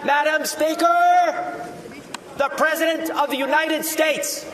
Madam Speaker, the President of the United States.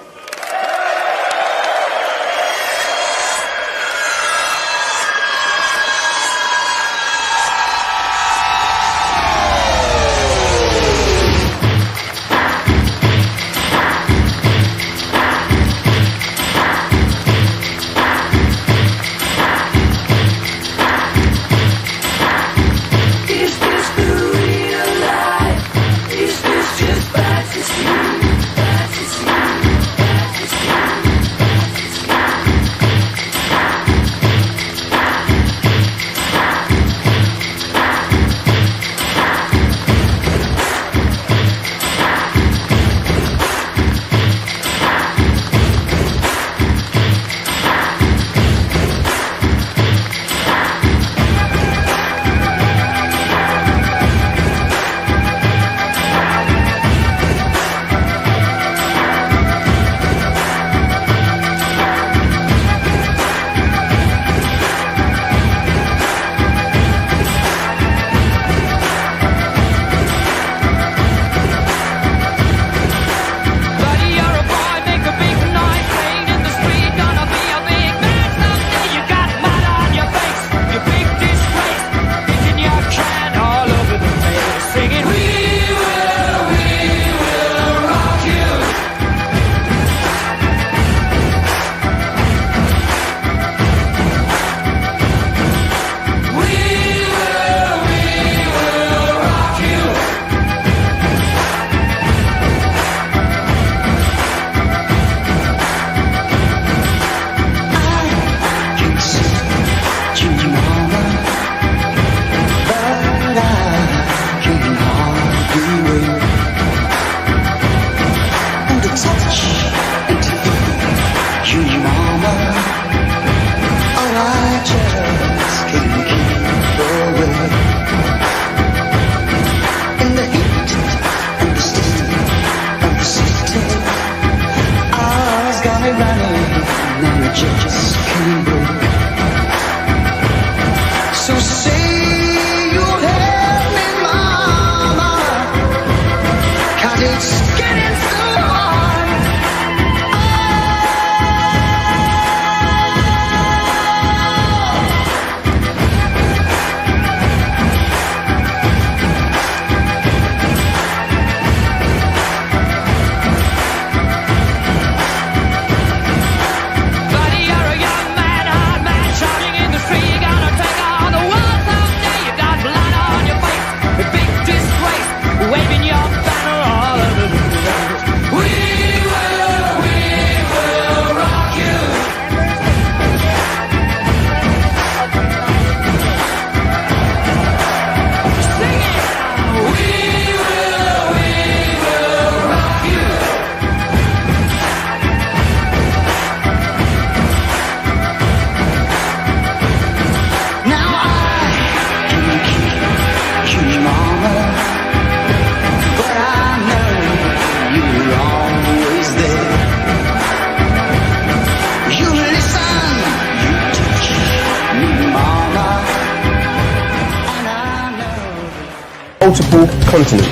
Multiple continents.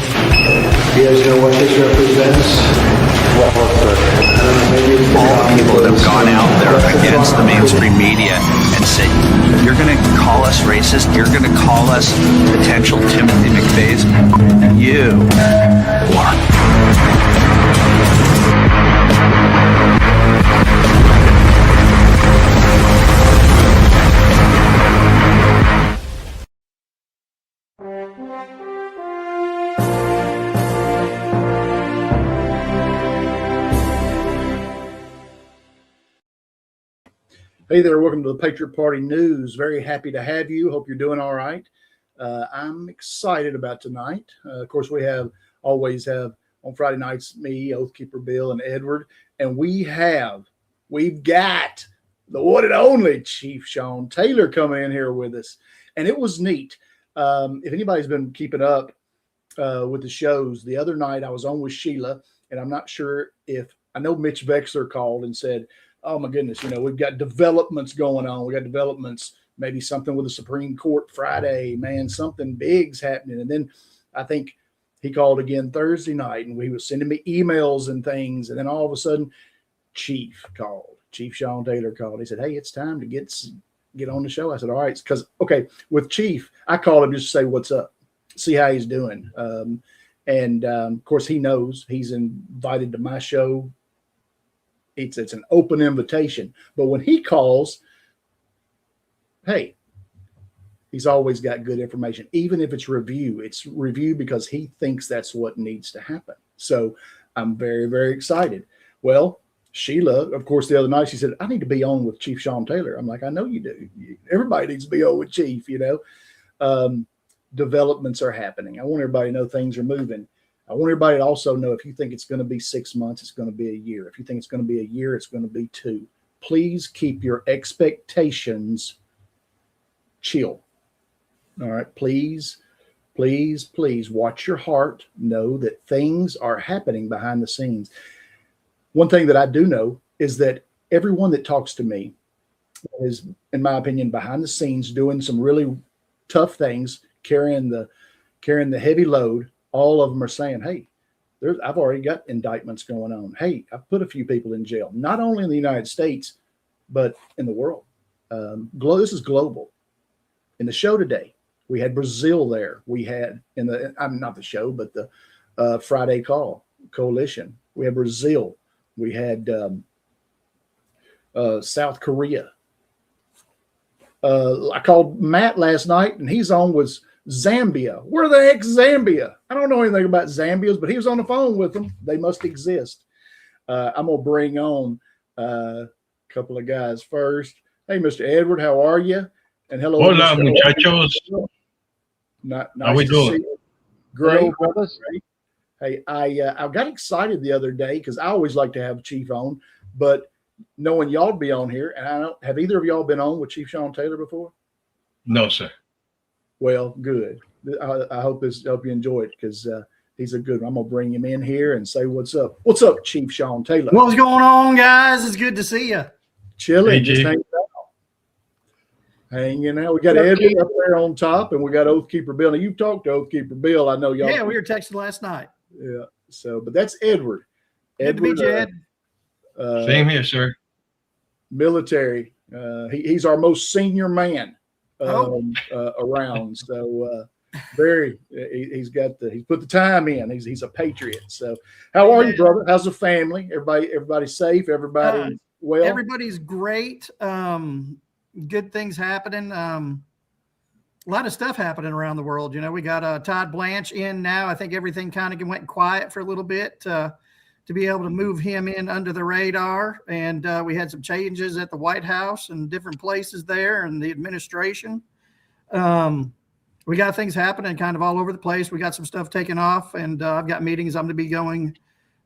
You guys know what this represents? All the people that have gone out there against the mainstream media and said, you're going to call us racist, you're going to call us potential Timothy McVeighs, you are. Hey there, welcome to the Patriot Party News. Very happy to have you. Hope you're doing all right. I'm excited about tonight. Of course, we always have on Friday nights, me, Oathkeeper Bill, and Edward. And we've got the one and only Chief Sean Taylor coming in here with us. And it was neat. If anybody's been keeping up with the shows, the other night I was on with Sheila, and I'm not sure I know Mitch Vexler called and said, oh my goodness, we've got developments going on. We got developments, maybe something with the Supreme Court Friday, man, something big's happening. And then I think He called again Thursday night, and he was sending me emails and things. And then all of a sudden, Chief called. Chief Sean Taylor called. He said, "Hey, it's time to get on the show." I said, "All right," because with Chief, I called him just to say what's up, see how he's doing. Of course, he knows he's invited to my show. It's an open invitation. But when he calls, hey, he's always got good information. Even if it's review because he thinks that's what needs to happen. So I'm very, very excited. Well, Sheila, of course, the other night, she said, "I need to be on with Chief Sean Taylor." I'm like, "I know you do. Everybody needs to be on with Chief, Developments are happening. I want everybody to know things are moving. I want everybody to also know, if you think it's going to be 6 months, it's going to be a year. If you think it's going to be a year, it's going to be 2. Please keep your expectations chill. All right. Please, please, please watch your heart. Know that things are happening behind the scenes. One thing that I do know is that everyone that talks to me is, in my opinion, behind the scenes doing some really tough things, carrying the heavy load. All of them are saying, "Hey, I've already got indictments going on. Hey, I've put a few people in jail, not only in the United States, but in the world." This is global. In the show today, we had Brazil there. We had not the show, but the Friday Call Coalition. We had Brazil. We had South Korea. I called Matt last night, and he's on with Zambia. Where the heck's Zambia? I don't know anything about Zambians, but he was on the phone with them. They must exist. I'm going to bring on a couple of guys first. Hey, Mr. Edward, how are you? And hello. Hola, muchachos. Nice how we doing? See you. Great, brothers. Great. Hey, I got excited the other day because I always like to have Chief on, but knowing y'all be on here, and I don't have either of y'all been on with Chief Sean Taylor before? No, sir. Well, good. I hope you enjoy it, because he's a good one. I'm gonna bring him in here and say what's up. What's up, Chief Sean Taylor? What's going on, guys? It's good to see you. Chilling, Hey, just Chief. hanging out. We got Edward up there on top, and we got Oathkeeper Bill. Now, you've talked to Oathkeeper Bill. I know y'all. Yeah, we were texting last night. Yeah. So, but that's Edward. Good to meet you, Ed. Same here, sir. Military. He's our most senior man around. So he's put the time in. He's a patriot. So how are you, brother? How's the family? Everybody safe? Everybody well? Everybody's great. Good things happening. A lot of stuff happening around the world. We got Todd Blanche in now. I think everything kind of went quiet for a little bit to be able to move him in under the radar. And we had some changes at the White House and different places there and the administration. We got things happening kind of all over the place. We got some stuff taken off, and I've got meetings I'm going to be going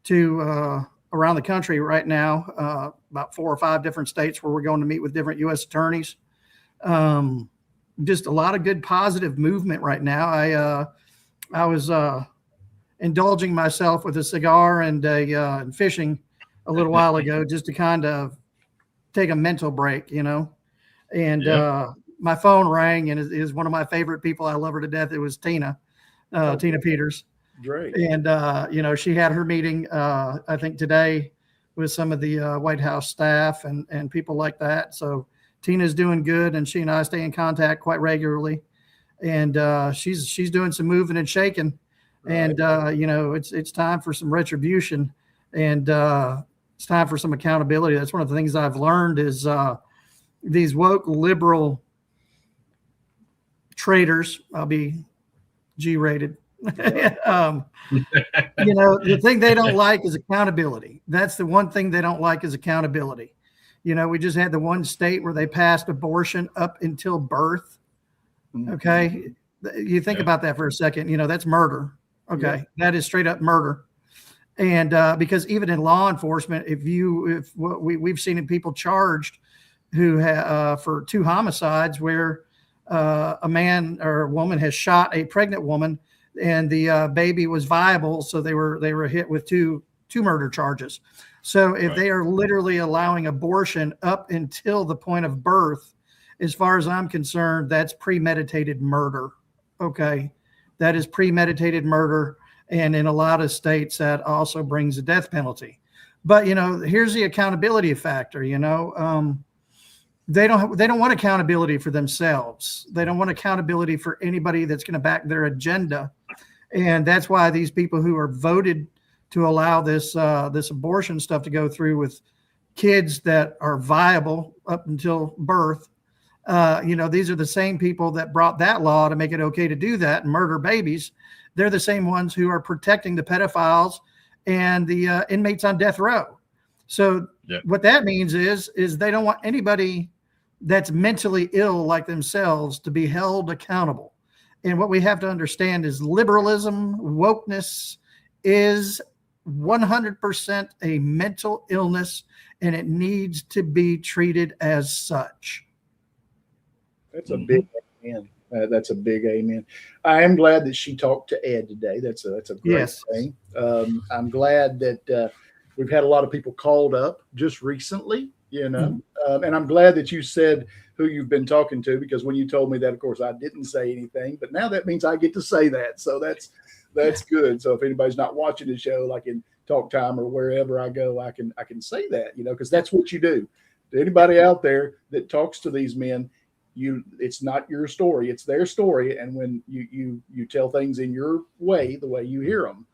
to around the country right now, about 4 or 5 different states where we're going to meet with different U.S. attorneys. Just a lot of good positive movement right now. I was indulging myself with a cigar and fishing a little while ago, just to kind of take a mental break, and my phone rang, and is one of my favorite people. I love her to death. It was Tina Peters. Great. And, she had her meeting, I think today, with some of the White House staff and people like that. So Tina's doing good, and she and I stay in contact quite regularly. And she's doing some moving and shaking. Right. And, it's time for some retribution, and it's time for some accountability. That's one of the things I've learned is these woke liberal traitors, I'll be G-rated. The thing they don't like is accountability. That's the one thing they don't like is accountability. We just had the one state where they passed abortion up until birth. Okay. You think about that for a second, that's murder. Okay. Yeah. That is straight up murder. And because even in law enforcement, if we've seen people charged who for 2 homicides where a man or a woman has shot a pregnant woman, and the baby was viable, so they were hit with two murder charges. So if they are literally allowing abortion up until the point of birth, as far as I'm concerned, that's premeditated murder. Okay, that is premeditated murder, And in a lot of states, that also brings a death penalty. But, you know, here's the accountability factor, you know. They don't want accountability for themselves. They don't want accountability for anybody that's going to back their agenda. And that's why these people who are voted to allow this abortion stuff to go through with kids that are viable up until birth, you know, these are the same people that brought that law to make it okay to do that and murder babies. They're the same ones who are protecting the pedophiles and the inmates on death row. So what that means is they don't want anybody that's mentally ill like themselves to be held accountable. And what we have to understand is liberalism, wokeness is 100% a mental illness, and it needs to be treated as such. That's a big amen. That's a big amen. I am glad that she talked to Ed today. That's a great thing. I'm glad that we've had a lot of people called up just recently, you know, and I'm glad that you said who you've been talking to, because when you told me that, of course, I didn't say anything, but now that means I get to say that. So that's good. So if anybody's not watching the show, like in Talk Time or wherever I go, I can say that, you know, because that's what you do. To anybody out there that talks to these men, it's not your story, it's their story. And when you tell things in your way, the way you hear them,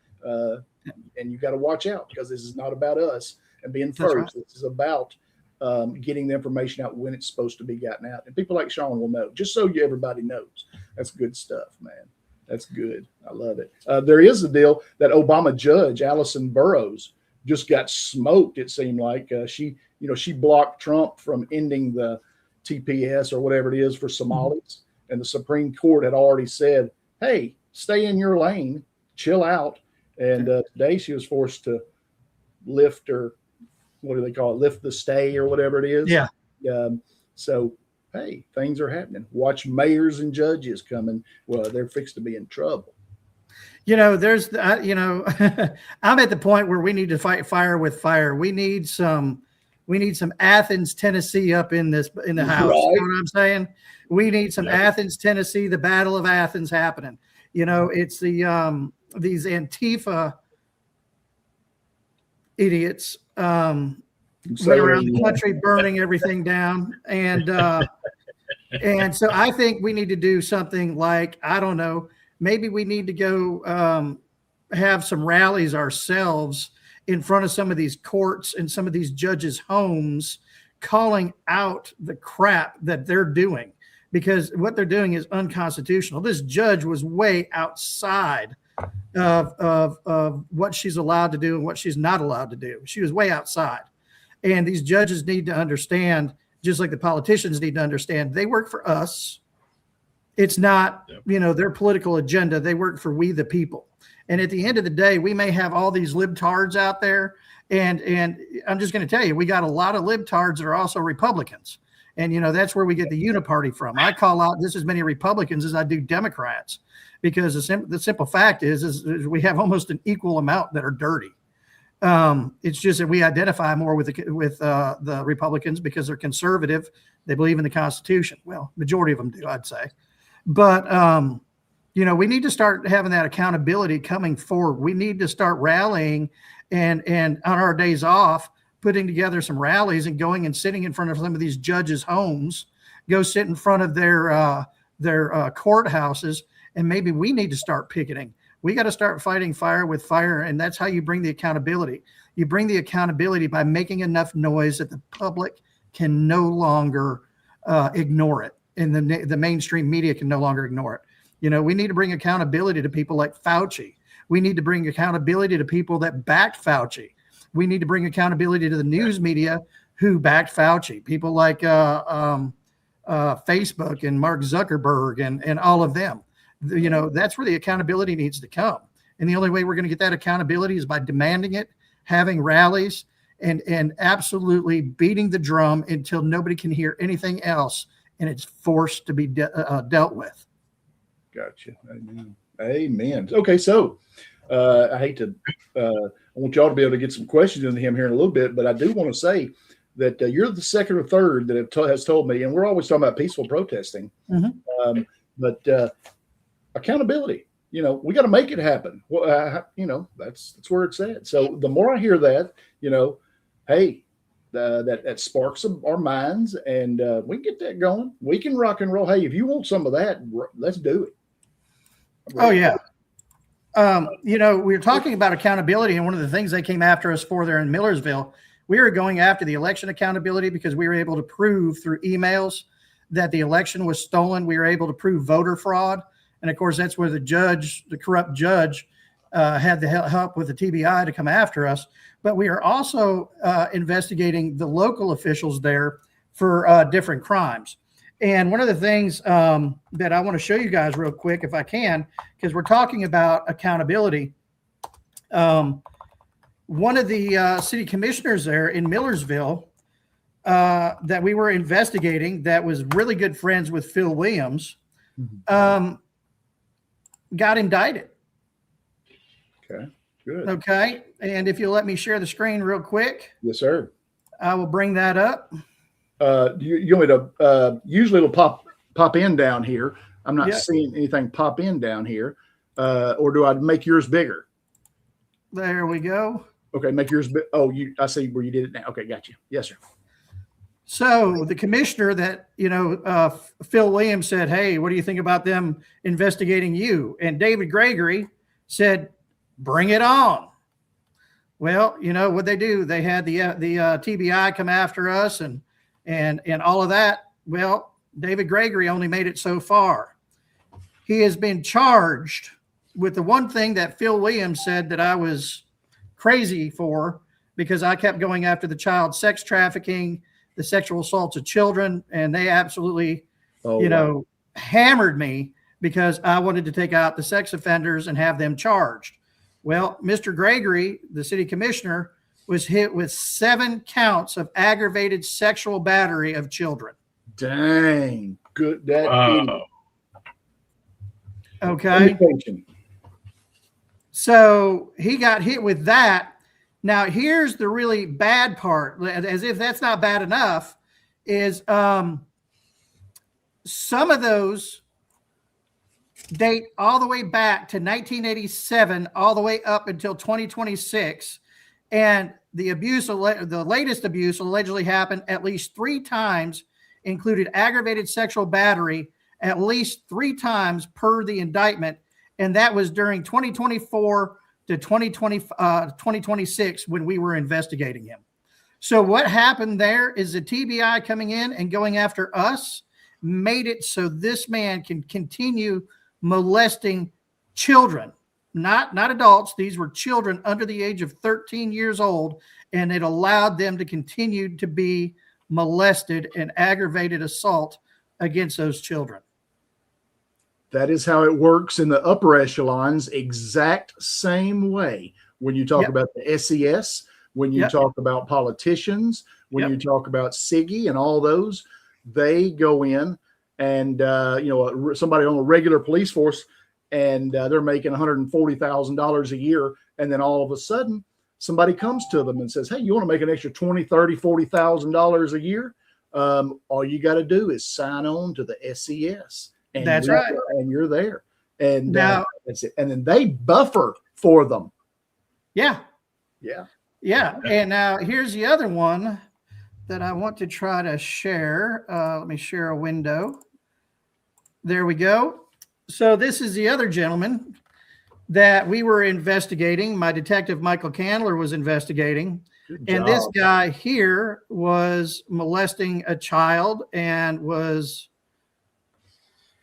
and you got to watch out, because this is not about us and being first. Right. This is about getting the information out when it's supposed to be gotten out. And people like Sean will know, just so everybody knows. That's good stuff, man. That's good. I love it. There is a deal that Obama judge, Allison Burroughs, just got smoked. It seemed like she blocked Trump from ending the TPS or whatever it is for Somalis. And the Supreme Court had already said, hey, stay in your lane, chill out. And today she was forced to lift the stay or whatever it is. Yeah. So, hey, things are happening. Watch mayors and judges coming. Well, they're fixed to be in trouble. You know, I'm at the point where we need to fight fire with fire. We need some Athens, Tennessee up in the house. Right. You know what I'm saying? We need some Athens, Tennessee, the Battle of Athens happening. You know, it's these Antifa idiots went around the country burning everything down. And so I think we need to do something like, I don't know, maybe we need to go have some rallies ourselves in front of some of these courts and some of these judges' homes, calling out the crap that they're doing, because what they're doing is unconstitutional. This judge was way outside of what she's allowed to do and what she's not allowed to do. She was way outside. And these judges need to understand, just like the politicians need to understand, they work for us. It's not, their political agenda. They work for we the people. And at the end of the day, we may have all these libtards out there. And I'm just going to tell you, we got a lot of libtards that are also Republicans. And, that's where we get the uniparty from. I call out just as many Republicans as I do Democrats, because the simple fact is we have almost an equal amount that are dirty. It's just that we identify more with the Republicans because they're conservative. They believe in the Constitution. Well, majority of them do, I'd say. But, we need to start having that accountability coming forward. We need to start rallying and on our days off, putting together some rallies and going and sitting in front of some of these judges' homes, go sit in front of their courthouses. And maybe we need to start picketing. We got to start fighting fire with fire. And that's how you bring the accountability. You bring the accountability by making enough noise that the public can no longer ignore it. And the mainstream media can no longer ignore it. We need to bring accountability to people like Fauci. We need to bring accountability to people that backed Fauci. We need to bring accountability to the news media who backed Fauci. People like Facebook and Mark Zuckerberg and all of them. That's where the accountability needs to come. And the only way we're going to get that accountability is by demanding it, having rallies, and absolutely beating the drum until nobody can hear anything else, and it's forced to be dealt with. Gotcha. Amen. Okay, so I hate to I want y'all to be able to get some questions into him here in a little bit, but I do want to say that you're the second or third that has told me, and we're always talking about peaceful protesting, but accountability. you know, we got to make it happen. Well, you know, that's where it's at. So the more I hear that, you know, hey, that sparks our minds, and we can get that going. We can rock and roll. Hey, if you want some of that, let's do it. Oh yeah. You know, we were talking about accountability, and one of the things they came after us for there in Millersville, we were going after the election accountability because we were able to prove through emails that the election was stolen. We were able to prove voter fraud. And of course, that's where the corrupt judge, had the help with the TBI to come after us. But we are also investigating the local officials there for different crimes. And one of the things that I want to show you guys real quick, if I can, because we're talking about accountability. One of the city commissioners there in Millersville that we were investigating, that was really good friends with Phil Williams, got indicted. Okay, good. Okay. And if you'll let me share the screen real quick. Yes, sir. I will bring that up. You want me to, usually it'll pop in down here. I'm not seeing anything pop in down here. Or do I make yours bigger? There we go. Okay, make yours big. Oh, I see where you did it now. Okay, got you. Yes, sir. So the commissioner that, you know, Phil Williams said, hey, what do you think about them investigating you? And David Gregory said, bring it on. Well, you know what they do? They had the TBI come after us and all of that. Well, David Gregory only made it so far. He has been charged with the one thing that Phil Williams said that I was crazy for, because I kept going after the child sex trafficking, the sexual assaults of children, and they absolutely, hammered me because I wanted to take out the sex offenders and have them charged. Well, Mr. Gregory, the city commissioner, was hit with 7 counts of aggravated sexual battery of children. Dang, good. That okay. So he got hit with that. Now, here's the really bad part, as if that's not bad enough, is some of those date all the way back to 1987, all the way up until 2026. And the latest abuse allegedly happened at least 3 times, included aggravated sexual battery at least 3 times per the indictment. And that was during 2024 to 2026 when we were investigating him. So what happened there is the TBI coming in and going after us made it so this man can continue molesting children, not adults. These were children under the age of 13 years old, and it allowed them to continue to be molested and aggravated assault against those children. That is how it works in the upper echelons, exact same way. When you talk about the SES, when you talk about politicians, when you talk about Siggy and all those, they go in and, somebody on a regular police force, and they're making $140,000 a year. And then all of a sudden somebody comes to them and says, hey, you want to make an extra $20,000, $30,000, $40,000 a year? All you got to do is sign on to the SES. And that's right. And you're there. And now, that's it. And then they buffer for them. Yeah. Yeah. Yeah. And now here's the other one that I want to try to share. Let me share a window. There we go. So this is the other gentleman that we were investigating. My detective, Michael Candler, was investigating. And this guy here was molesting a child and was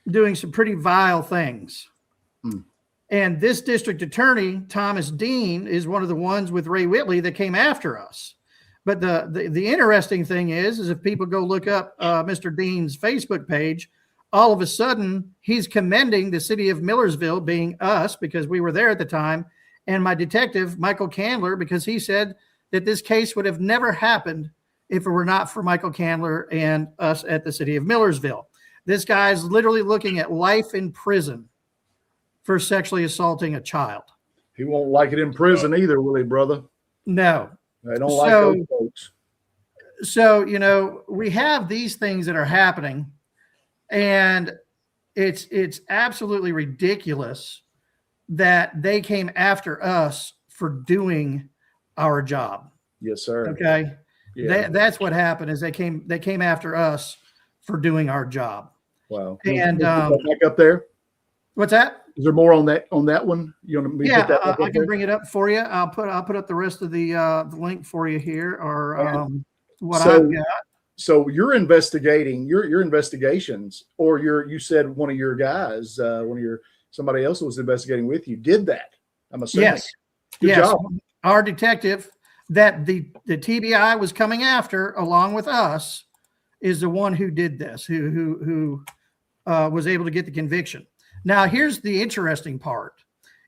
doing some pretty vile things. And this district attorney, Thomas Dean, is one of the ones with Ray Whitley that came after us. But the interesting thing is if people go look up Mr. Dean's Facebook page, all of a sudden he's commending the city of Millersville, being us, because we were there at the time, and my detective, Michael Candler, because he said that this case would have never happened if it were not for Michael Candler and us at the city of Millersville. This guy's literally looking at life in prison for sexually assaulting a child. He won't like it in prison either, will he, brother? No. I don't like those folks. So, we have these things that are happening, and it's absolutely ridiculous that they came after us for doing our job. Yes, sir. Okay. Yeah. That's what happened is they came after us for doing our job. Wow. And back up there. What's that? Is there more on that one? You want me to put that back up I can there? bring it up for you. I'll put up the rest of the link for you here, or what I've got. So you're investigating your investigations, or you said one of your guys, somebody else who was investigating with you did that. I'm assuming. Yes. Good yes. job. Our detective that the TBI was coming after, along with us, is the one who did this, who was able to get the conviction. Now, here's the interesting part: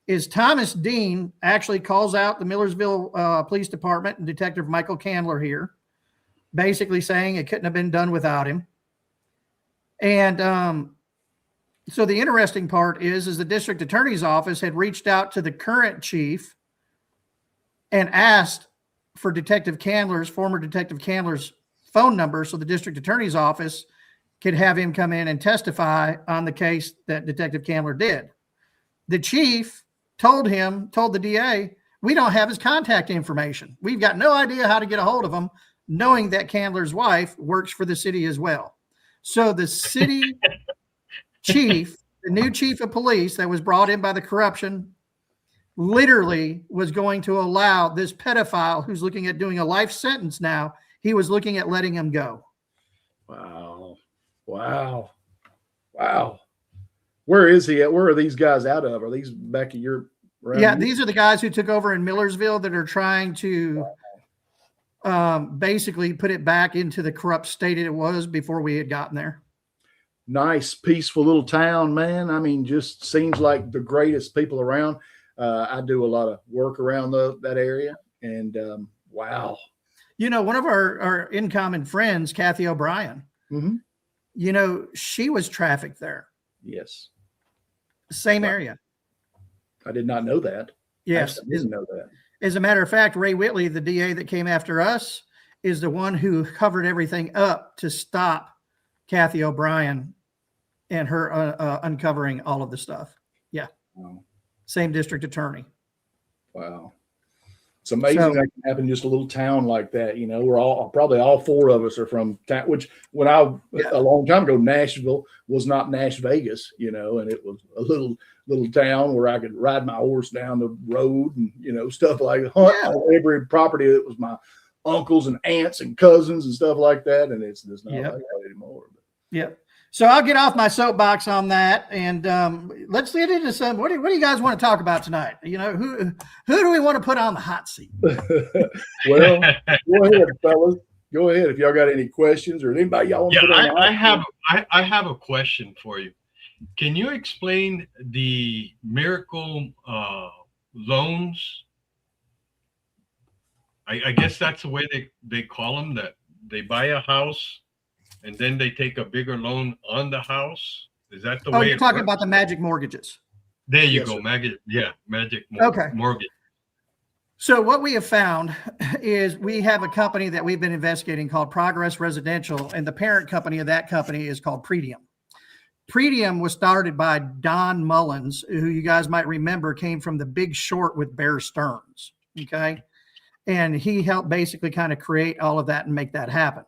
is Thomas Dean actually calls out the Millersville Police Department and Detective Michael Candler here, basically saying it couldn't have been done without him. And so the interesting part is the district attorney's office had reached out to the current chief and asked for former Detective Candler's phone number so the district attorney's office could have him come in and testify on the case that Detective Candler did. The chief told the DA, we don't have his contact information. We've got no idea how to get a hold of him, knowing that Candler's wife works for the city as well. So the city chief, the new chief of police that was brought in by the corruption, literally was going to allow this pedophile who's looking at doing a life sentence now, he was looking at letting him go. Wow. Where is he at? Where are these guys out of? Are these back at your? Yeah, these are the guys who took over in Millersville that are trying to basically put it back into the corrupt state it was before we had gotten there. Nice, peaceful little town, man. I mean, just seems like the greatest people around. I do a lot of work around that area, and wow. You know, one of our in common friends, Kathy O'Brien, you know, she was trafficked there. Yes. Same area. I did not know that. Yes. I didn't know that. As a matter of fact, Ray Whitley, the DA that came after us, is the one who covered everything up to stop Kathy O'Brien and her uncovering all of the stuff. Yeah. Wow. Same district attorney. Wow. It's amazing that can happen in just a little town like that. You know, probably all four of us are from town, which a long time ago, Nashville was not Nash Vegas, you know, and it was a little town where I could ride my horse down the road and, you know, stuff like hunt on every property that was my uncles and aunts and cousins and stuff like that. And it's not like that anymore. Yep. So I'll get off my soapbox on that, and let's get into some. What do you guys want to talk about tonight? You know, who do we want to put on the hot seat? Well, go ahead, fellas. Go ahead if y'all got any questions or anybody y'all want to put on the hot seat. I have a question for you. Can you explain the miracle loans? I guess that's the way they call them. That they buy a house and then they take a bigger loan on the house. Is that the way? Oh, you're talking about the magic mortgages. There you Yes, go. sir. Magic Okay. mortgage. So what we have found is we have a company that we've been investigating called Progress Residential, and the parent company of that company is called Pretium. Pretium was started by Don Mullins, who you guys might remember came from The Big Short with Bear Stearns. Okay. And he helped basically kind of create all of that and make that happen.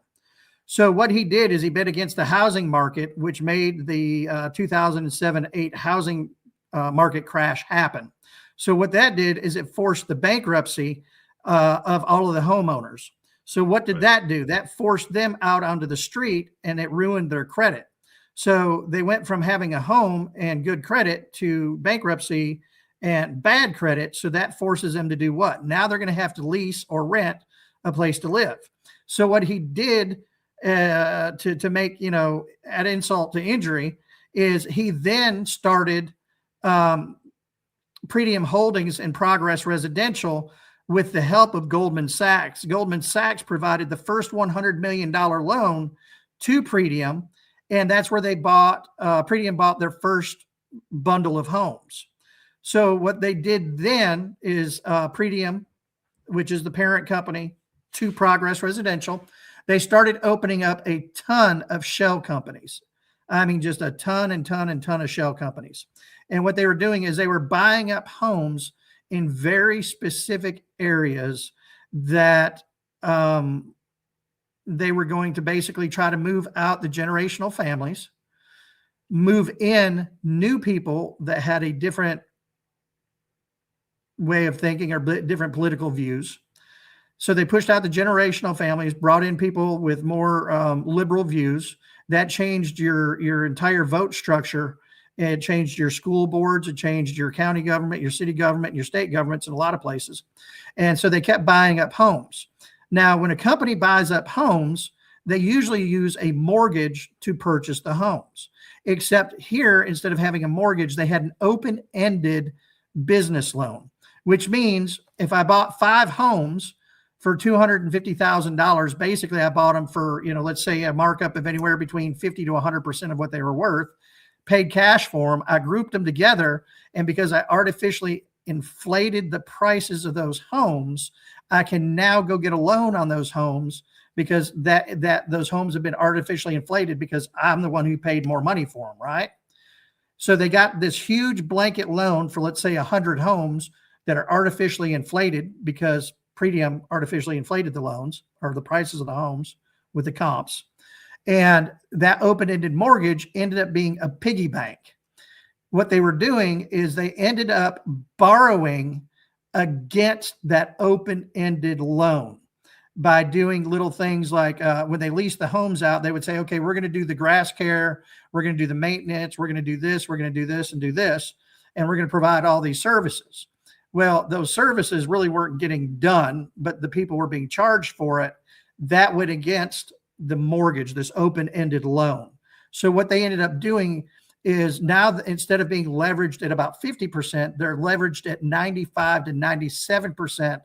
So what he did is he bid against the housing market, which made the 2007-8 housing market crash happen. So what that did is it forced the bankruptcy of all of the homeowners. So what did that do? That forced them out onto the street, and it ruined their credit. So they went from having a home and good credit to bankruptcy and bad credit. So that forces them to do what? Now they're going to have to lease or rent a place to live. So what he did to make, you know, add insult to injury is he then started Pretium Holdings and Progress Residential with the help of Goldman Sachs. Goldman Sachs provided the first $100 million loan to Pretium, and that's where they Pretium bought their first bundle of homes. So what they did then is Pretium, which is the parent company to Progress Residential, they started opening up a ton of shell companies. I mean, just a ton of shell companies. And what they were doing is they were buying up homes in very specific areas that they were going to basically try to move out the generational families, move in new people that had a different way of thinking or different political views. So they pushed out the generational families, brought in people with more liberal views. That changed your entire vote structure. It changed your school boards. It changed your county government, your city government, and your state governments in a lot of places. And so they kept buying up homes. Now, when a company buys up homes, they usually use a mortgage to purchase the homes. Except here, instead of having a mortgage, they had an open-ended business loan, which means if I bought 5 homes for $250,000, basically I bought them for, let's say a markup of anywhere between 50 to 100% of what they were worth, paid cash for them. I grouped them together. And because I artificially inflated the prices of those homes, I can now go get a loan on those homes because those homes have been artificially inflated because I'm the one who paid more money for them, right? So they got this huge blanket loan for, let's say, 100 homes that are artificially inflated because Pretium artificially inflated the loans or the prices of the homes with the comps. And that open-ended mortgage ended up being a piggy bank. What they were doing is they ended up borrowing against that open-ended loan by doing little things like when they leased the homes out, they would say, okay, we're going to do the grass care, we're going to do the maintenance, we're going to do this, we're going to do this and do this, and we're going to provide all these services. Well, those services really weren't getting done, but the people were being charged for it. That went against the mortgage, this open-ended loan. So what they ended up doing is now instead of being leveraged at about 50%, they're leveraged at 95 to 97%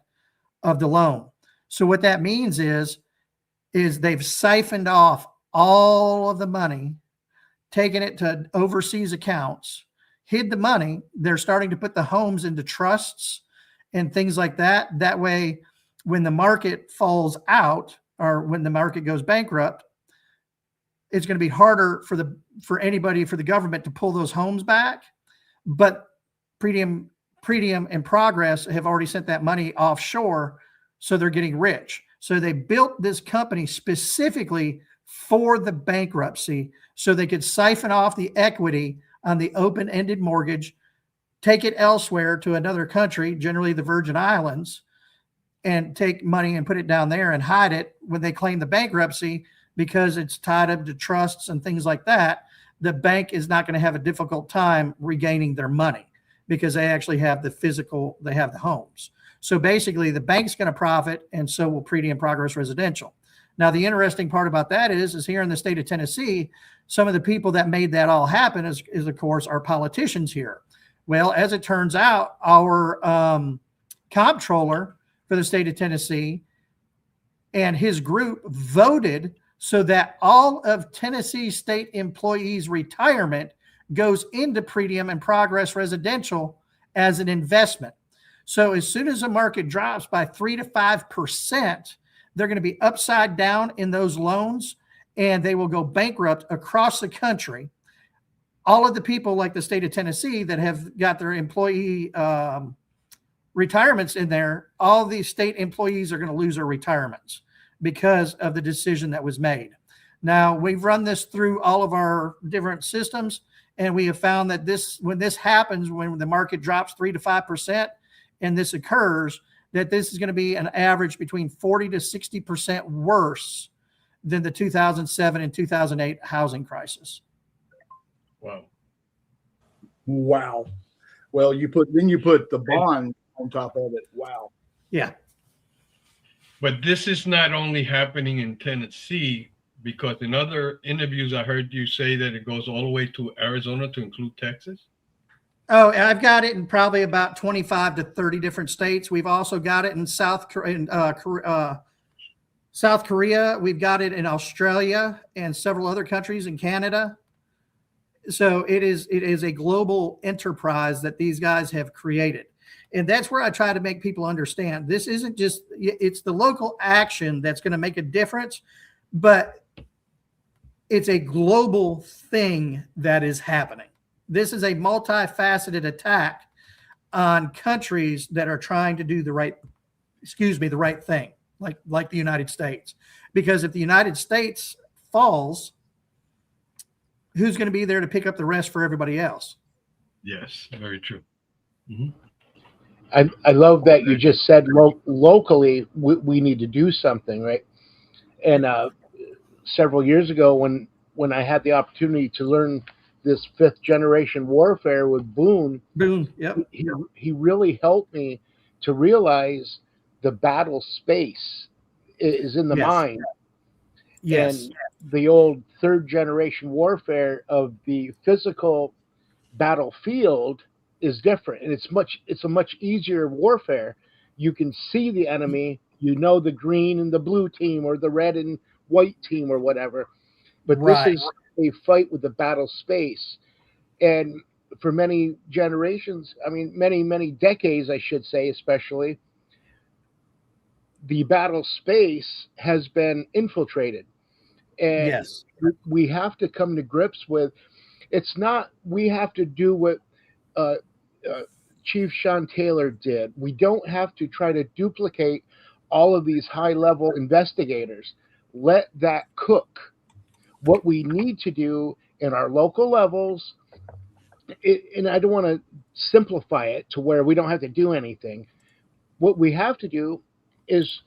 of the loan. So what that means is they've siphoned off all of the money, taken it to overseas accounts, hid the money. They're starting to put the homes into trusts and things like that. That way, when the market falls out or when the market goes bankrupt, it's going to be harder for the government to pull those homes back. But Pretium and Progress have already sent that money offshore, so they're getting rich. So they built this company specifically for the bankruptcy so they could siphon off the equity on the open-ended mortgage, take it elsewhere to another country, generally the Virgin Islands, and take money and put it down there and hide it when they claim the bankruptcy because it's tied up to trusts and things like that. The bank is not going to have a difficult time regaining their money because they actually have they have the homes. So basically the bank's going to profit and so will Pretium Progress Residential. Now, the interesting part about that is here in the state of Tennessee, some of the people that made that all happen is of course, our politicians here. Well, as it turns out, our comptroller for the state of Tennessee and his group voted so that all of Tennessee state employees' retirement goes into Pretium and Progress Residential as an investment. So as soon as the market drops by 3 to 5%, they're going to be upside down in those loans and they will go bankrupt across the country. All of the people like the state of Tennessee that have got their employee retirements in there, all these state employees are going to lose their retirements because of the decision that was made. Now, we've run this through all of our different systems, and we have found that when this happens, when the market drops 3 to 5%, and this occurs, that this is going to be an average between 40 to 60% worse than the 2007 and 2008 housing crisis. Wow. Wow. Well, you put the bond on top of it. Wow. Yeah. But this is not only happening in Tennessee, because in other interviews I heard you say that it goes all the way to Arizona to include Texas. Oh, I've got it in probably about 25 to 30 different states. We've also got it in South Korea. We've got it in Australia and several other countries in Canada. So it is a global enterprise that these guys have created. And that's where I try to make people understand. This isn't just, it's the local action that's going to make a difference, but it's a global thing that is happening. This is a multifaceted attack on countries that are trying to do the right thing, like the United States. Because if the United States falls, who's going to be there to pick up the rest for everybody else? Yes, very true. I love that you just said locally we need to do something, right? And several years ago when I had the opportunity to learn this 5th generation warfare with Boone, Yep. he really helped me to realize the battle space is in the Yes. mind. Yes. And the old 3rd generation warfare of the physical battlefield is different, and it's a much easier warfare. You can see the enemy, you know the green and the blue team or the red and white team or whatever. But Right. this is a fight with the battle space. And for many generations, I mean many decades I should say, especially, the battle space has been infiltrated. And Yes. we have to come to grips with, it's not, we have to do what Chief Sean Taylor did. We don't have to try to duplicate all of these high-level investigators. Let that cook. What we need to do in our local levels, and I don't want to simplify it to where we don't have to do anything. What we have to do is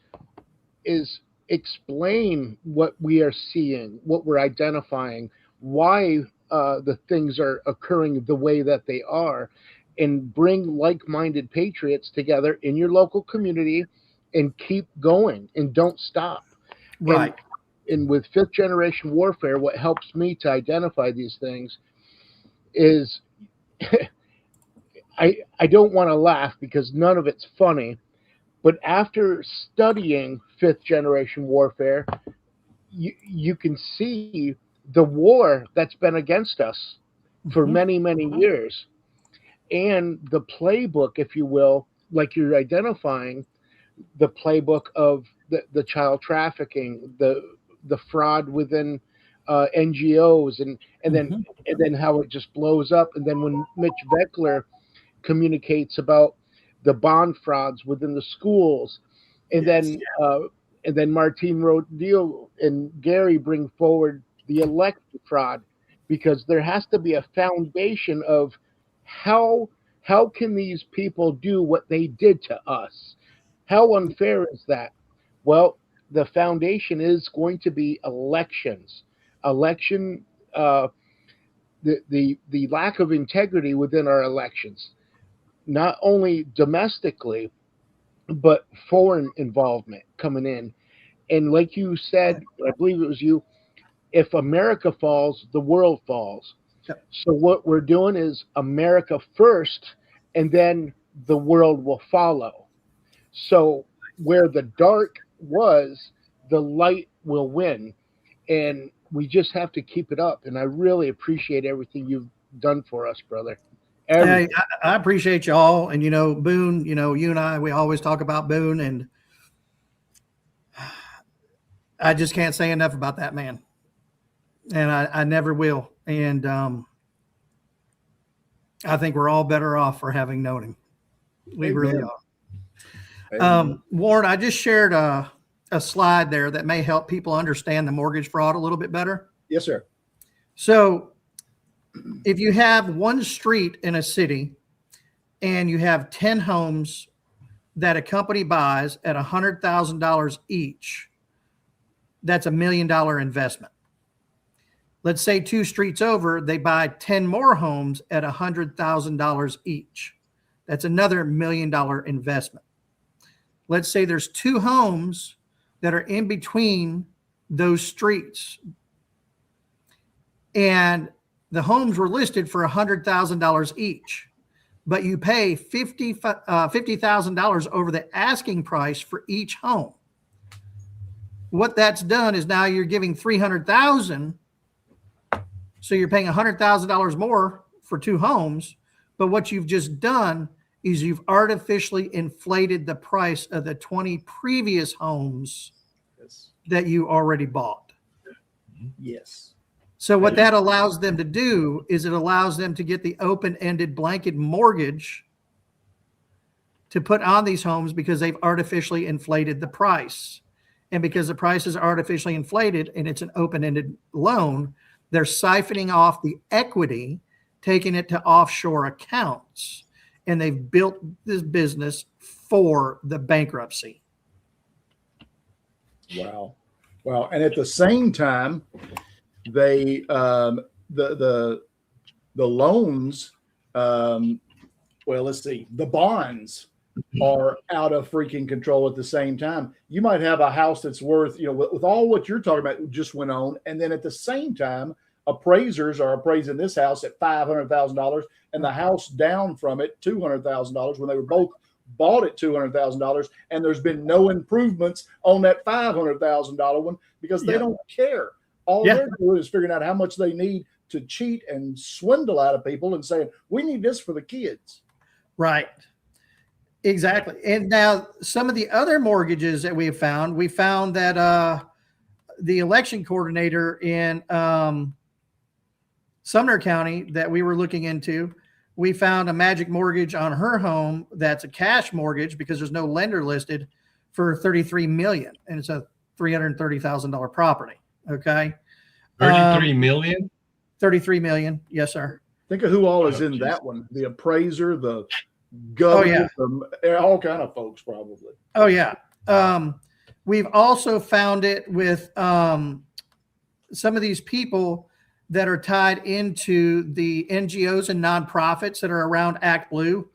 explain what we are seeing, what we're identifying, why the things are occurring the way that they are, and bring like-minded patriots together in your local community and keep going and don't stop. Right. And with 5th generation warfare, what helps me to identify these things is I don't want to laugh because none of it's funny, but after studying 5th generation warfare, you can see the war that's been against us for many years, and the playbook, if you will, like you're identifying, the playbook of the child trafficking, the fraud within NGOs, and then how it just blows up. And then when Mitch Veckler communicates about the bond frauds within the schools, and then Martine Rodil and Gary bring forward the election fraud, because there has to be a foundation of how can these people do what they did to us? How unfair is that? Well, the foundation is going to be elections. The lack of integrity within our elections, not only domestically, but foreign involvement coming in. And like you said, I believe it was you, if America falls, the world falls. Yep. So what we're doing is America first, and then the world will follow. So where the dark was, the light will win. And we just have to keep it up. And I really appreciate everything you've done for us, brother. Hey, I appreciate y'all. And, Boone, you and I, we always talk about Boone, and I just can't say enough about that man. And I never will. And I think we're all better off for having known him. We really are. Warren, I just shared a slide there that may help people understand the mortgage fraud a little bit better. Yes, sir. So if you have one street in a city and you have 10 homes that a company buys at $100,000 each, that's $1 million investment. Let's say 2 streets over, they buy 10 more homes at $100,000 each. That's another $1 million investment. Let's say there's 2 homes that are in between those streets, and the homes were listed for $100,000 each, but you pay $50,000 over the asking price for each home. What that's done is now you're giving $300,000, so you're paying $100,000 more for 2 homes. But what you've just done is you've artificially inflated the price of the 20 previous homes Yes. that you already bought. Yes. So what that allows them to do is it allows them to get the open-ended blanket mortgage to put on these homes because they've artificially inflated the price. And because the price is artificially inflated and it's an open-ended loan, they're siphoning off the equity, taking it to offshore accounts, and they've built this business for the bankruptcy. Wow. Well, and at the same time, they the loans, well, let's see, the bonds are out of freaking control at the same time. You might have a house that's worth, with all what you're talking about just went on, and then at the same time, appraisers are appraising this house at $500,000 and the house down from it $200,000 when they were both bought at $200,000, and there's been no improvements on that $500,000 one because they don't care. All they're doing is figuring out how much they need to cheat and swindle out of people and saying, we need this for the kids. Right. Exactly. And now some of the other mortgages that we found that the election coordinator in Sumner County that we were looking into, we found a magic mortgage on her home that's a cash mortgage because there's no lender listed for $33 million, and it's a $330,000 property. Okay. 33 million? 33 million. Yes, sir. Think of who all is in that one. The appraiser, the governor, all kind of folks probably. Oh yeah. We've also found it with some of these people that are tied into the NGOs and nonprofits that are around Act Blue.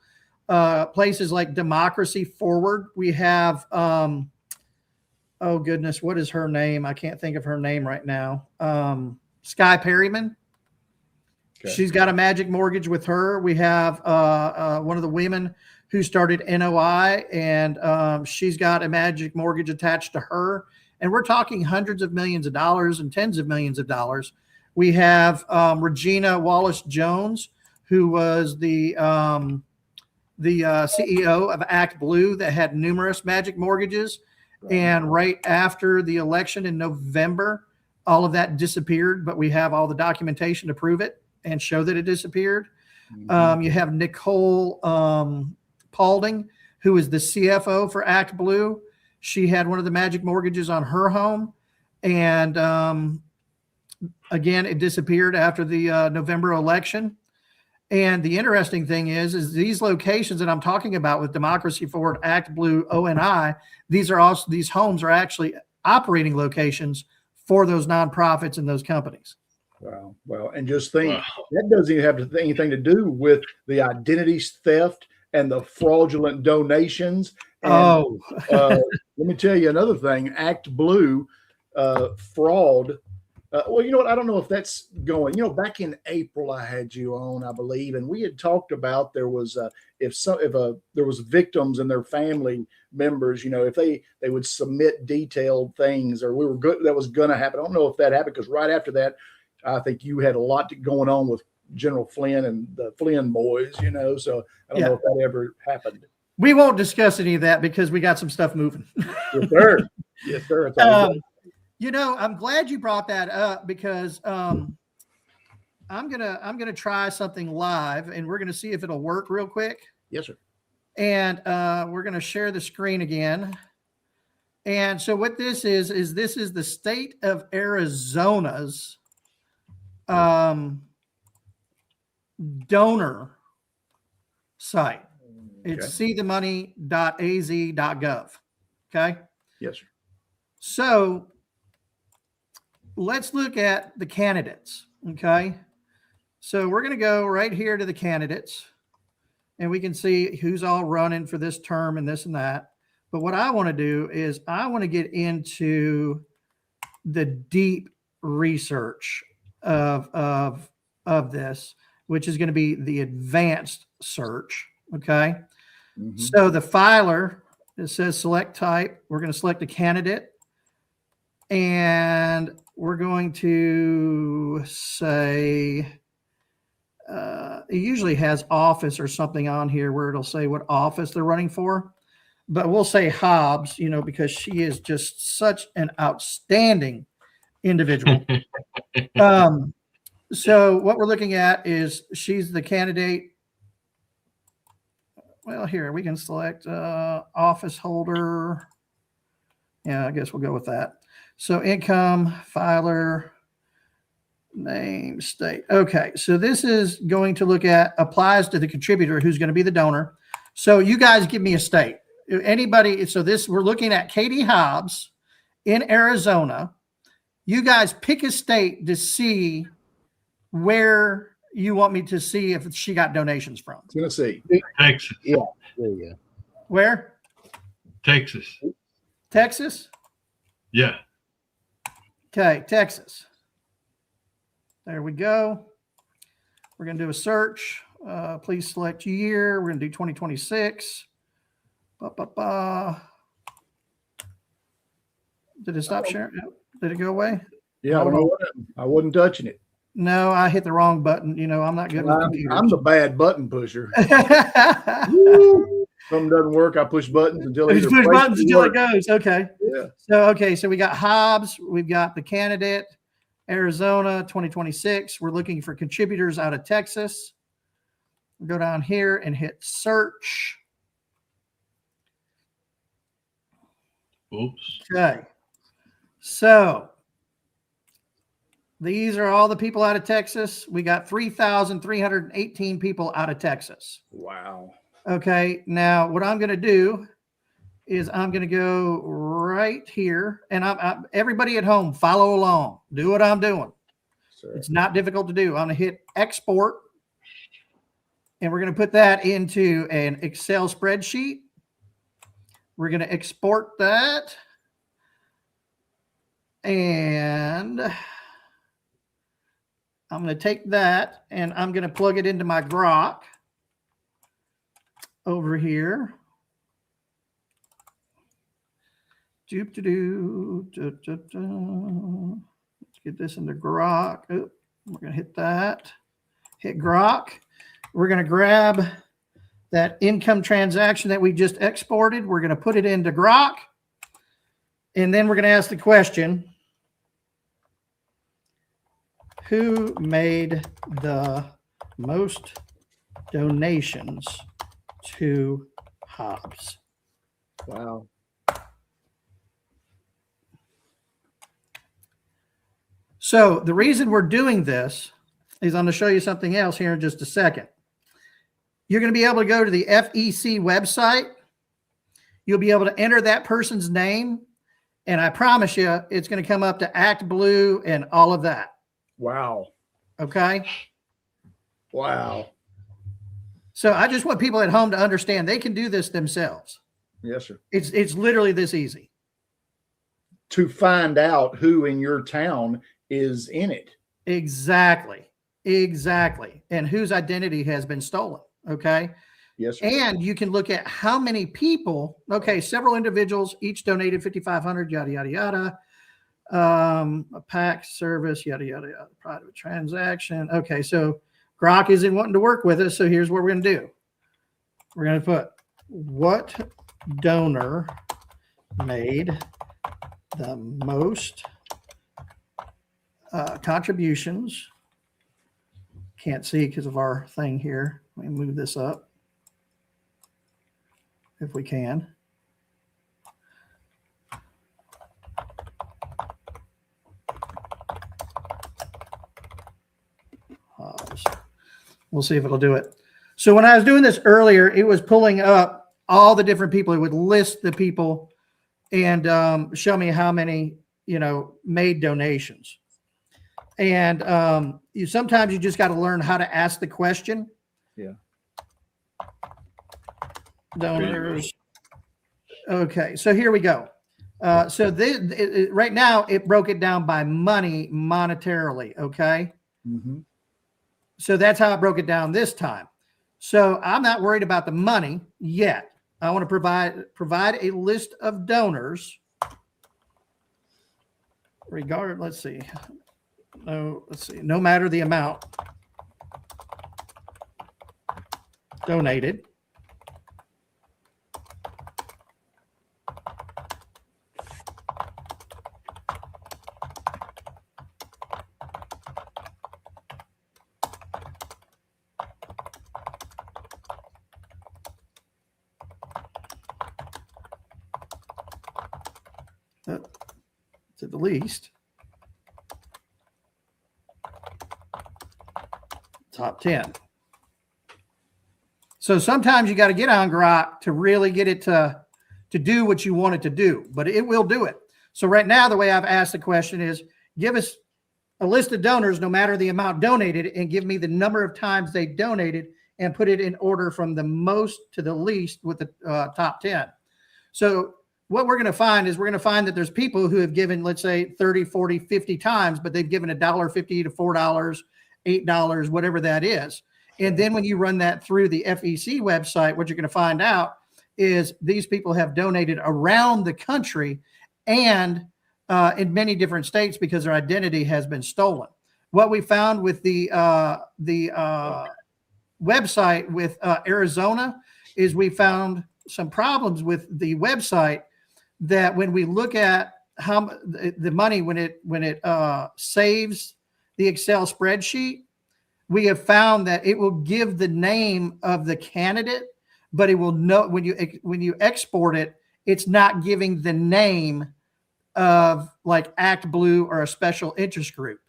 Places like Democracy Forward. We have, oh goodness, what is her name? I can't think of her name right now. Sky Perryman. Okay. She's got a magic mortgage with her. We have one of the women who started NOI, and she's got a magic mortgage attached to her. And we're talking hundreds of millions of dollars and tens of millions of dollars. We have Regina Wallace Jones, who was the CEO of Act Blue that had numerous magic mortgages. And right after the election in November, all of that disappeared, but we have all the documentation to prove it and show that it disappeared. Mm-hmm. You have Nicole Paulding, who is the CFO for Act Blue. She had one of the magic mortgages on her home. And again, it disappeared after the November election. And the interesting thing is these locations that I'm talking about with Democracy Forward, Act Blue, ONI, these homes are actually operating locations for those nonprofits and those companies. Wow. Well, and just think, that doesn't even have anything to do with the identity theft and the fraudulent donations. And, let me tell you another thing. Act Blue fraud. Well, you know what? I don't know if that's going. Back in April, I had you on, I believe, and we had talked about there was if there was victims and their family members, if they would submit detailed things, or we were good, that was going to happen. I don't know if that happened because right after that, I think you had a lot going on with General Flynn and the Flynn boys, so I don't know if that ever happened. We won't discuss any of that because we got some stuff moving. Yes, sir. Yes, sir. It's all good. I'm glad you brought that up because I'm gonna try something live, and we're gonna see if it'll work real quick. Yes, sir. And we're gonna share the screen again. And so what this is this is the state of Arizona's donor site. It's seethemoney.az.gov. Okay. Yes, sir. So let's look at the candidates. Okay. So we're going to go right here to the candidates, and we can see who's all running for this term and this and that. But what I want to do is I want to get into the deep research of this, which is going to be the advanced search. Okay. Mm-hmm. So the filer, it says select type. We're going to select a candidate, and we're going to say, it usually has office or something on here where it'll say what office they're running for, but we'll say Hobbs, because she is just such an outstanding individual. So what we're looking at is she's the candidate. Well, here we can select office holder. Yeah, I guess we'll go with that. So income, filer, name, state. Okay, so this is going to look at applies to the contributor who's going to be the donor. So you guys give me a state. Anybody, so this, we're looking at Katie Hobbs in Arizona. You guys pick a state to see where you want me to see if she got donations from. Tennessee. Texas. Yeah. Where? Texas. Texas? Yeah. Okay, Texas. There we go. We're going to do a search. Please select year. We're going to do 2026. Did it stop sharing? Did it go away? Yeah, I don't know what happened. I wasn't touching it. No, I hit the wrong button. You know, I'm not good with computers. I'm the bad button pusher. Something doesn't work, I push buttons until it Push either breaks buttons or until it works. goes. Okay. Yeah. So we got Hobbs. We've got the candidate, Arizona 2026. We're looking for contributors out of Texas. We'll go down here and hit search. Oops. Okay. So these are all the people out of Texas. We got 3,318 people out of Texas. Wow. Okay. Now what I'm going to do is I'm going to go right here, and I'm everybody at home, follow along. Do what I'm doing. Sir. It's not difficult to do. I'm going to hit export, and we're going to put that into an Excel spreadsheet. We're going to export that. And I'm going to take that and I'm going to plug it into my Grok over here. Let's get this into Grok. Oh, we're going to hit that. Hit Grok. We're going to grab that income transaction that we just exported. We're going to put it into Grok. And then we're going to ask the question, who made the most donations to Hobbs? Wow. So the reason we're doing this is I'm going to show you something else here in just a second. You're going to be able to go to the FEC website. You'll be able to enter that person's name. And I promise you, it's going to come up to Act Blue and all of that. Wow. Okay. Wow. So I just want people at home to understand they can do this themselves. Yes, sir. It's literally this easy. To find out who in your town is in it. Exactly. Exactly. And whose identity has been stolen. Okay. Yes, sir. And you can look at how many people, okay, several individuals, each donated 5,500, yada, yada, yada. A pack service, yada, yada, yada, private transaction. Okay. So Grok isn't wanting to work with us. So here's what we're going to do. We're going to put what donor made the most contributions. Can't see because of our thing here. Let me move this up if we can. We'll see if it'll do it. So when I was doing this earlier, it was pulling up all the different people. It would list the people and show me how many, made donations. And sometimes you just got to learn how to ask the question. Yeah. Donors. Okay, so here we go. So right now it broke it down by money monetarily. Okay. Mm-hmm. So that's how it broke it down this time. So I'm not worried about the money yet. I want to provide a list of donors. Let's see. No matter the amount donated. to the least. Top 10. So sometimes you got to get on Grok to really get it to do what you want it to do, but it will do it. So right now, the way I've asked the question is, give us a list of donors, no matter the amount donated, and give me the number of times they donated and put it in order from the most to the least with the top 10. So what we're going to find is we're going to find that there's people who have given, let's say 30, 40, 50 times, but they've given $1.50 to $4, $8, whatever that is. And then when you run that through the FEC website, what you're going to find out is these people have donated around the country and in many different states because their identity has been stolen. What we found with the website with Arizona is we found some problems with the website, that when we look at how the money, when it saves the Excel spreadsheet, we have found that it will give the name of the candidate, but it will know when you export it, it's not giving the name of like Act Blue or a special interest group.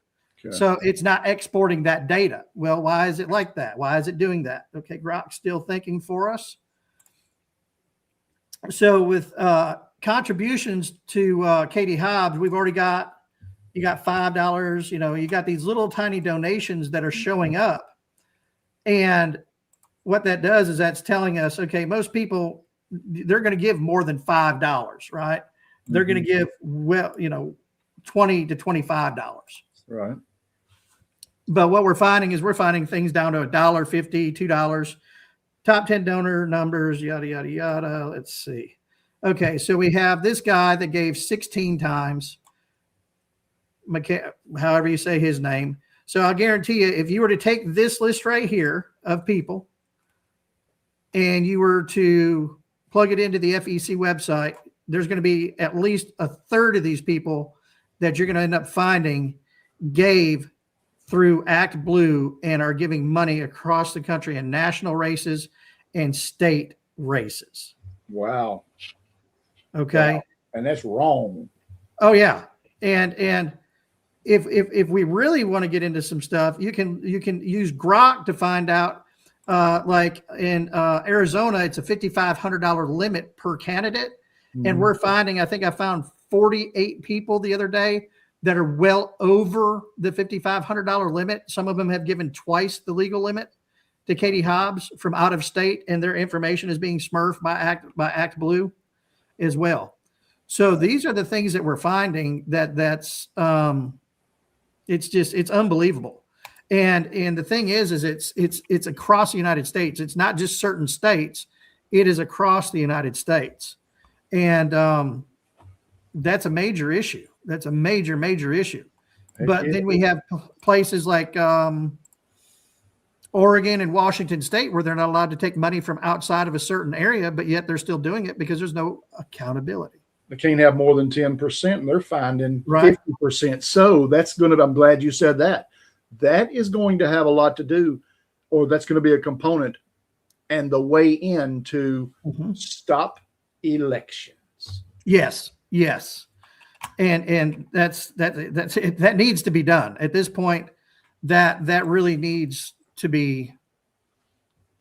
Okay. So it's not exporting that data. Well, why is it like that? Why is it doing that? Okay, Grok's still thinking for us. So with contributions to Katie Hobbs, we've already got, you got $5, you got these little tiny donations that are showing up. And what that does is that's telling us, okay, most people, they're going to give more than $5, right? They're going to give, well, $20 to $25. Right. But what we're finding is we're finding things down to $1.50, $2. Top 10 donor numbers, yada, yada, yada. Let's see. Okay, so we have this guy that gave 16 times, however you say his name. So I'll guarantee you, if you were to take this list right here of people and you were to plug it into the FEC website, there's going to be at least a third of these people that you're going to end up finding gave through Act Blue and are giving money across the country in national races and state races. Wow. Okay. Wow. And that's wrong. Oh yeah. And if we really want to get into some stuff, you can use Grok to find out, like in Arizona, it's a $5,500 limit per candidate. Mm-hmm. And we're finding, I think I found 48 people the other day that are well over the $5,500 limit. Some of them have given twice the legal limit to Katie Hobbs from out of state, and their information is being smurfed by Act Blue as well. So these are the things that we're finding that's it's unbelievable. And the thing is it's across the United States. It's not just certain states. It is across the United States. And that's a major issue. That's a major, major issue. But then we have places like Oregon and Washington State where they're not allowed to take money from outside of a certain area, but yet they're still doing it because there's no accountability. They can't have more than 10%, and they're finding right. 50%. So that's going to, I'm glad you said that. That is going to have a lot to do, or that's going to be a component and the way in to stop elections. Yes. Yes. And that needs to be done at this point. That really needs to be,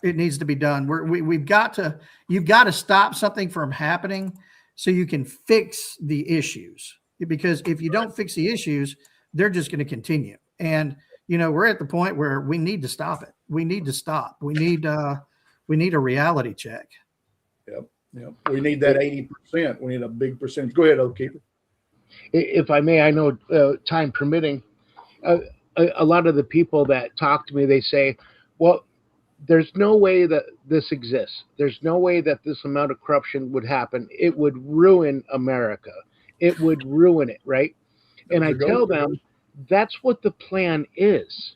it needs to be done. You've got to stop something from happening so you can fix the issues, because if you don't fix the issues, they're just going to continue. And, we're at the point where we need to stop it. We need to stop. We need a reality check. Yep. We need that 80%. We need a big percentage. Go ahead, O'Keefe. If I may, I know time permitting, a lot of the people that talk to me, they say, well, there's no way that this exists. There's no way that this amount of corruption would happen. It would ruin America. It would ruin it, right? And I tell them that's what the plan is.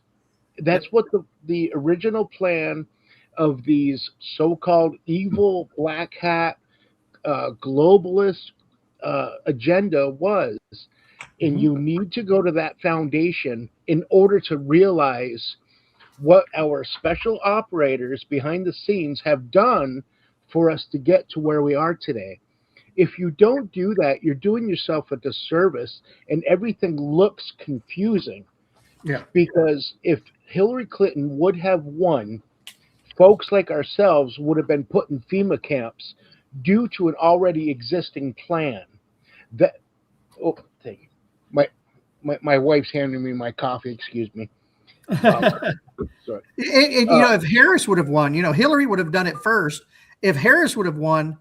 That's what the original plan of these so-called evil black hat globalist agenda was. And you need to go to that foundation in order to realize what our special operators behind the scenes have done for us to get to where we are today. if you don't do that, you're doing yourself a disservice, and everything looks confusing. Yeah. Because if Hillary Clinton would have won, folks like ourselves would have been put in FEMA camps due to an already existing plan. That thank you. My wife's handing me my coffee. Excuse me. Sorry. And if Harris would have won, Hillary would have done it first. If Harris would have won,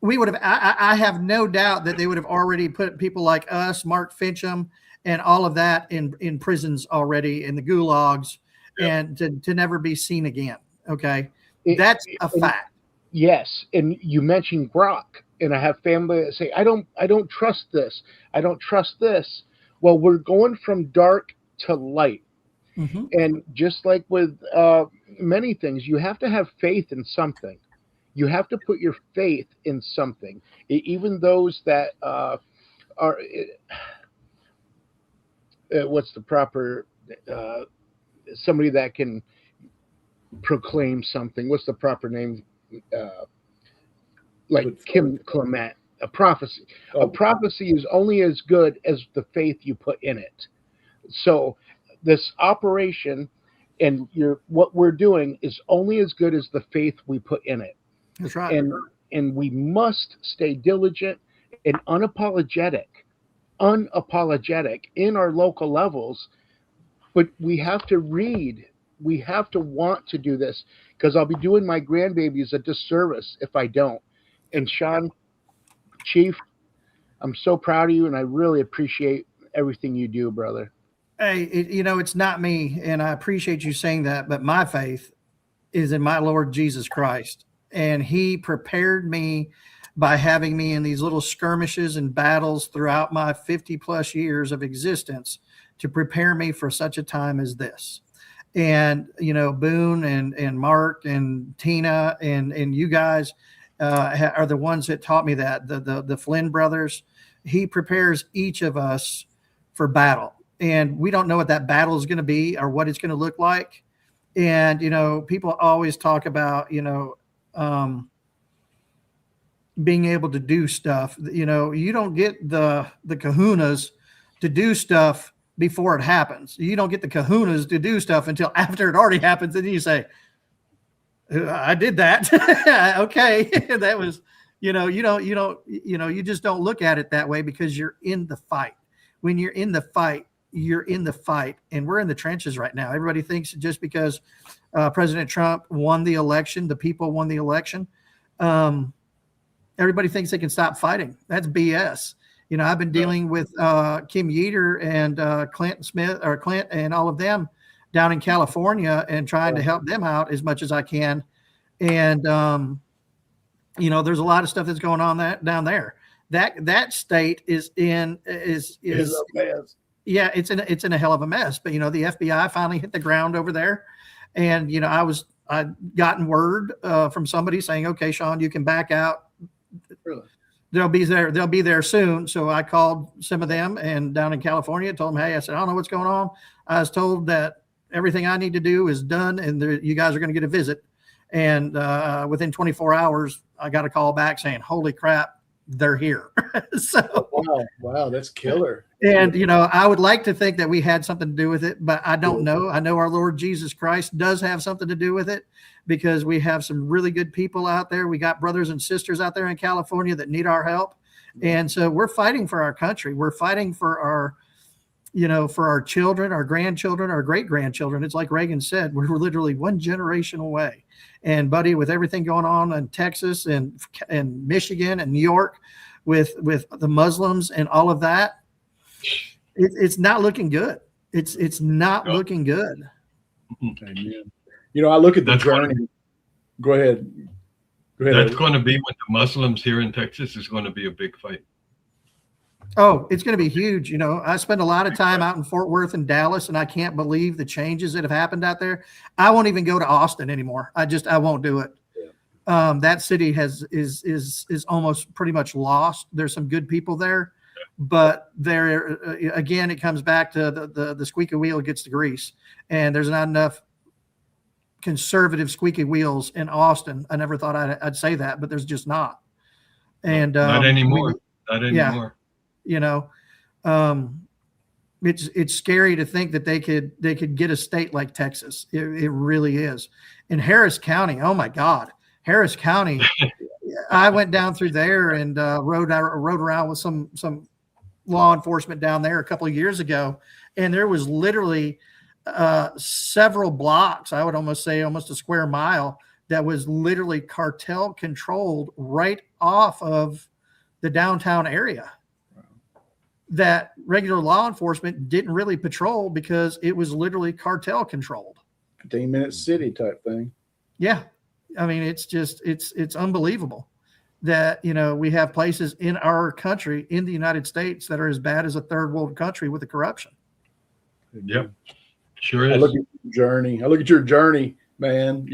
we would have. I have no doubt that they would have already put people like us, Mark Fincham, and all of that in prisons already, in the gulags, and to never be seen again. Okay, that's a fact. Yes, and you mentioned Grok, and I have family that say, I don't trust this. I don't trust this. Well, we're going from dark to light. Mm-hmm. And just like with many things, you have to have faith in something. You have to put your faith in something. Even those that are, what's the proper, somebody that can proclaim something. What's the proper name? Like Kim Clement, a prophecy. A prophecy is only as good as the faith you put in it. So this operation and what we're doing is only as good as the faith we put in it. That's right. And we must stay diligent and unapologetic in our local levels. But we have to read. We have to want to do this, because I'll be doing my grandbabies a disservice if I don't. And Sean, Chief, I'm so proud of you, and I really appreciate everything you do, brother. Hey, it's not me, and I appreciate you saying that, but my faith is in my Lord Jesus Christ. And he prepared me by having me in these little skirmishes and battles throughout my 50 plus years of existence to prepare me for such a time as this. And, Boone and Mark and Tina and you guys are the ones that taught me that. The Flynn brothers, he prepares each of us for battle. And we don't know what that battle is going to be or what it's going to look like. And, people always talk about, being able to do stuff. You don't get the kahunas to do stuff before it happens. You don't get the kahunas to do stuff until after it already happens. And you say, I did that. Okay. That was, you just don't look at it that way, because you're in the fight. When you're in the fight, you're in the fight, and we're in the trenches right now. Everybody thinks just because President Trump won the election, the people won the election, everybody thinks they can stop fighting. That's BS. I've been dealing with Kim Yeater and Clint and all of them down in California, and trying to help them out as much as I can. And there's a lot of stuff that's going on down there. That state is in yeah, it's in a hell of a mess. But the FBI finally hit the ground over there, and I'd gotten word from somebody saying, okay, Sean, you can back out. Really? They'll be there soon. So I called some of them, and down in California, told them, hey, I said, I don't know what's going on. I was told that everything I need to do is done, and you guys are going to get a visit. And within 24 hours, I got a call back saying, holy crap, they're here. So wow, that's killer. And I would like to think that we had something to do with it, but I don't know. I know our Lord Jesus Christ does have something to do with it, because we have some really good people out there. We got brothers and sisters out there in California that need our help. And so we're fighting for our country. We're fighting for our children, our grandchildren, our great grandchildren. It's like Reagan said, we're literally one generation away. And buddy, with everything going on in Texas and Michigan and New York with the Muslims and all of that, it's not looking good. It's not looking good. Amen. I look at the journey. Go ahead. That's going to be with the Muslims here in Texas. Is going to be a big fight. Oh, it's going to be huge. I spend a lot of time out in Fort Worth and Dallas, and I can't believe the changes that have happened out there. I won't even go to Austin anymore. I won't do it. Yeah. That city is almost pretty much lost. There's some good people there, but there again, it comes back to the squeaky wheel gets the grease, and there's not enough conservative squeaky wheels in Austin. I never thought I'd say that, but there's just not. And Not anymore. Not yeah. anymore. you know, it's scary to think that they could get a state like Texas. It really is. In Harris County, oh my God, Harris County. I went down through there and rode around with some law enforcement down there a couple of years ago, and there was literally several blocks, I would almost say almost a square mile, that was literally cartel controlled right off of the downtown area that regular law enforcement didn't really patrol because it was literally cartel controlled. 15-minute city type thing. Yeah. I mean, it's just, it's unbelievable that, we have places in our country, in the United States, that are as bad as a third world country with the corruption. Yep. Sure I is. look at your journey, man.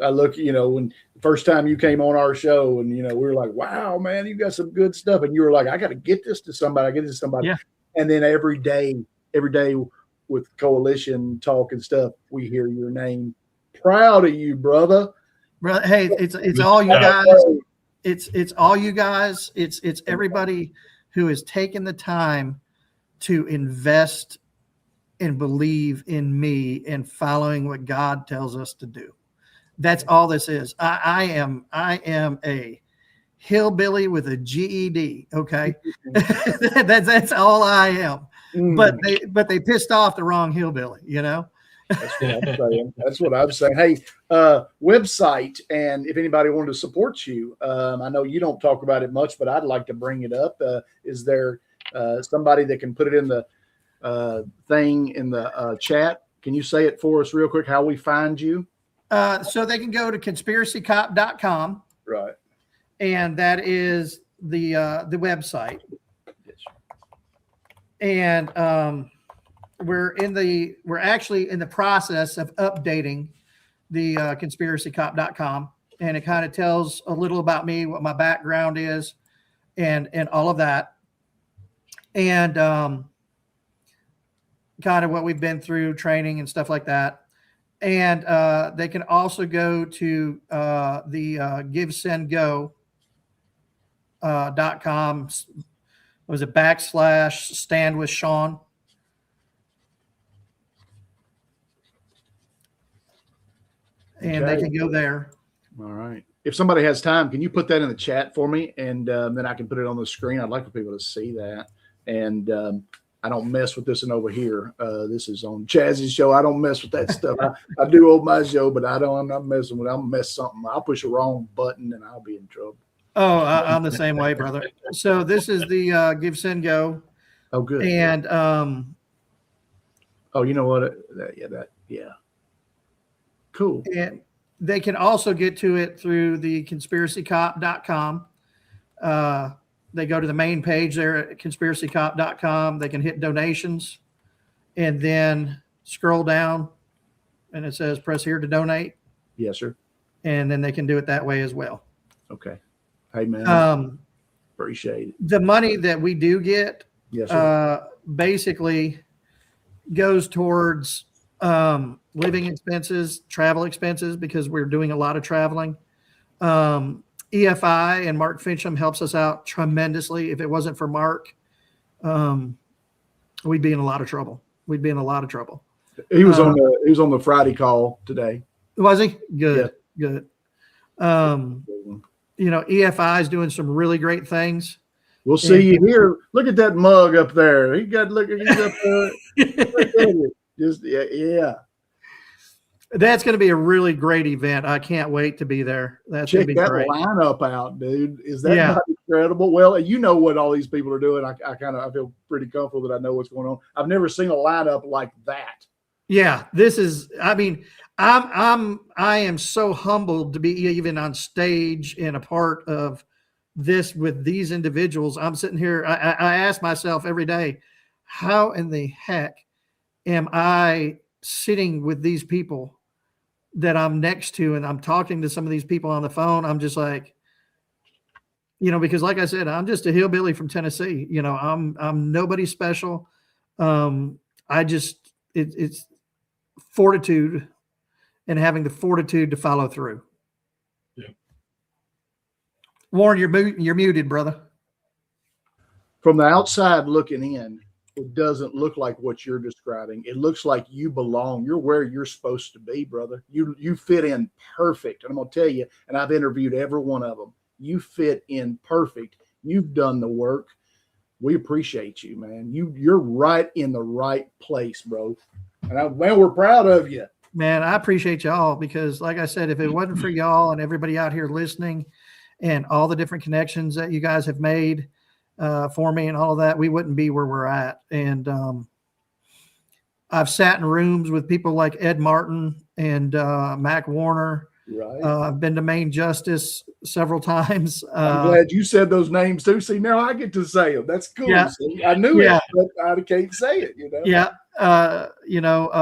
I look, when the first time you came on our show and, we were like, wow, man, you got some good stuff. And you were like, I got to get this to somebody. Yeah. And then every day with Coalition talk and stuff, we hear your name. Proud of you, brother. Hey, it's all you guys. It's all you guys. It's everybody who has taken the time to invest and believe in me and following what God tells us to do. That's all this is. I am a hillbilly with a GED. Okay. that's all I am. But they pissed off the wrong hillbilly, That's what I'm saying. Hey, website, and if anybody wanted to support you, I know you don't talk about it much, but I'd like to bring it up. Is there somebody that can put it in the thing in the chat? Can you say it for us real quick, how we find you? So they can go to conspiracycop.com. Right. And that is the website. And we're actually in the process of updating the conspiracycop.com, and it kind of tells a little about me, what my background is, and all of that, and kind of what we've been through, training and stuff like that. And they can also go to the GiveSendGo.com. Was it / Stand with Sean? And Okay. they can go there. All right. If somebody has time, can you put that in the chat for me? And then I can put it on the screen. I'd like for people to see that. And I don't mess with this one over here. This is on Chazzy's show. I don't mess with that stuff. I do on my show, but I'm not messing with it. I'll mess something. I'll push a wrong button and I'll be in trouble. Oh, I'm the same way, brother. So this is the GiveSendGo. Oh, good. And oh, you know what? Yeah. Cool. And they can also get to it through the conspiracycop.com. They go to the main page there at conspiracycop.com. They can hit donations and then scroll down and it says press here to donate. Yes, sir. And then they can do it that way as well. Okay. Hey, man. Appreciate it. The money that we do get Yes, sir. basically goes towards living expenses, travel expenses, because we're doing a lot of traveling. EFI and Mark Fincham helps us out tremendously. If it wasn't for Mark, we'd be in a lot of trouble. He was on the Friday call today. Was he? Good. EFI is doing some really great things. We'll see you here. Look at that mug up there. He's up there. Just yeah. That's going to be a really great event. I can't wait to be there. That's going to be great. Check that lineup out, dude. Is that not incredible? Well, you know what all these people are doing. I feel pretty comfortable that I know what's going on. I've never seen a lineup like that. Yeah, this is. I mean, I am so humbled to be even on stage and a part of this with these individuals. I'm sitting here. I ask myself every day, how in the heck am I sitting with these people that I'm next to, and I'm talking to some of these people on the phone? I'm just like, because like I said, I'm just a hillbilly from Tennessee. I'm nobody special. It's fortitude and having the fortitude to follow through. Yeah. Warren, you're muted, brother. From the outside looking in, it doesn't look like what you're describing. It looks like you belong. You're where you're supposed to be, brother. You fit in perfect. And I'm going to tell you, and I've interviewed every one of them. You fit in perfect. You've done the work. We appreciate you, man. You're right in the right place, bro. And man, we're proud of you. Man, I appreciate y'all because, like I said, if it wasn't for y'all and everybody out here listening and all the different connections that you guys have made for me and all of that, we wouldn't be where we're at. And I've sat in rooms with people like Ed Martin and Mac Warner. Right. I've been to Maine Justice several times. I'm glad you said those names too. See, now I get to say them. That's cool. Yeah. See, I knew it, but I can't say it, you know? Yeah.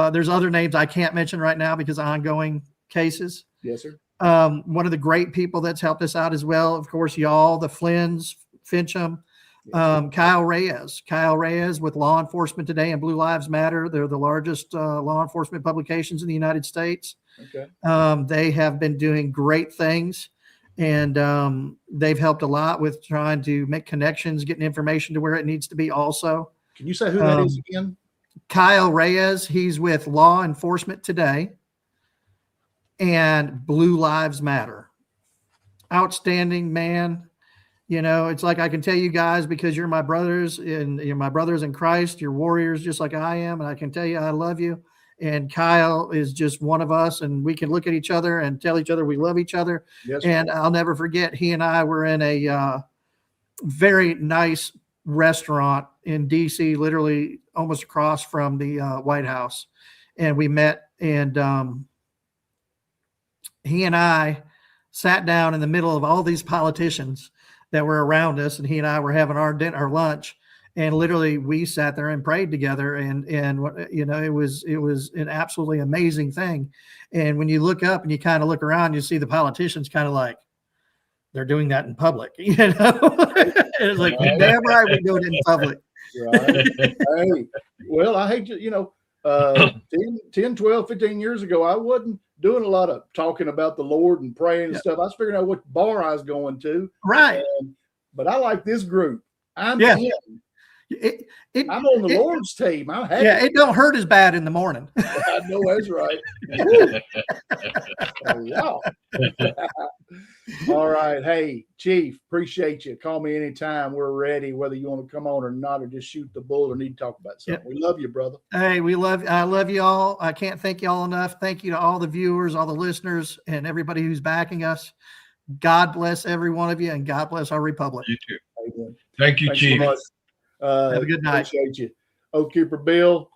There's other names I can't mention right now because of ongoing cases. Yes, sir. One of the great people that's helped us out as well, of course, y'all, the Flynn's, Fincham, Kyle Reyes with Law Enforcement Today and Blue Lives Matter. They're the largest law enforcement publications in the United States. Okay. They have been doing great things, and they've helped a lot with trying to make connections, getting information to where it needs to be also. Can you say who that is again? Kyle Reyes, he's with Law Enforcement Today and Blue Lives Matter. Outstanding man. You know, it's like I can tell you guys because you're my brothers and you're my brothers in Christ. You're warriors just like I am. And I can tell you I love you. And Kyle is just one of us. And we can look at each other and tell each other we love each other. Yes, and I'll never forget, he and I were in a very nice restaurant in DC, literally almost across from the White House. And we met, and he and I sat down in the middle of all these politicians that were around us, and he and I were having our lunch, and literally we sat there and prayed together, and you know, it was an absolutely amazing thing. And when you look up and you kind of look around, you see the politicians kind of like they're doing that in public, you know. It's like, damn right, we're doing it in public. Right. Hey, well, I hate to, you know, 10, 12, 15 years ago, I wasn't doing a lot of talking about the Lord and praying and stuff. I was figuring out what bar I was going to. Right. But I like this group. I'm Yeah. I'm on the Lord's team. I'm happy. Yeah, it don't hurt as bad in the morning. I know that's right. Oh, wow. All right. Hey, Chief, appreciate you. Call me anytime. We're ready, whether you want to come on or not, or just shoot the bull or need to talk about something. We love you, brother. Hey, I love you all. I can't thank you all enough. Thank you to all the viewers, all the listeners, and everybody who's backing us. God bless every one of you, and God bless our republic. You too. Amen. Thank you, Thanks Chief. so much. Have a good night. Appreciate you. Oath Keeper Bill,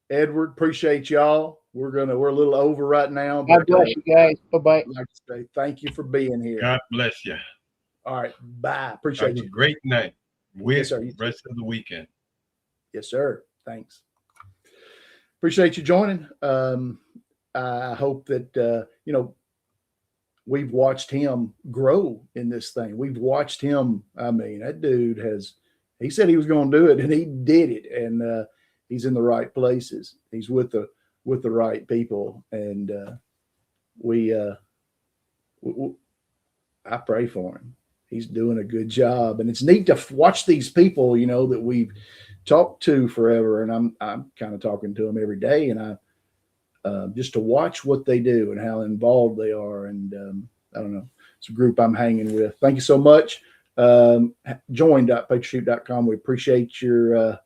Edward, appreciate y'all. We're a little over right now. God bless you guys. Bye-bye. I'd like to say thank you for being here. God bless you. All right. Bye. Appreciate Have a you. great night. Yes, sir. With the rest of the weekend. Yes, sir. Thanks. Appreciate you joining. I hope that, you know, we've watched him grow in this thing. We've watched him. I mean, that dude he said he was going to do it, and he did it. And he's in the right places. He's with the right people. And I pray for him. He's doing a good job. And it's neat to watch these people, you know, that we've talked to forever. And I'm kind of talking to them every day. And just to watch what they do and how involved they are. And I don't know, it's a group I'm hanging with. Thank you so much. Join.patriot.com. We appreciate your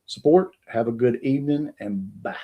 support. Have a good evening, and bye.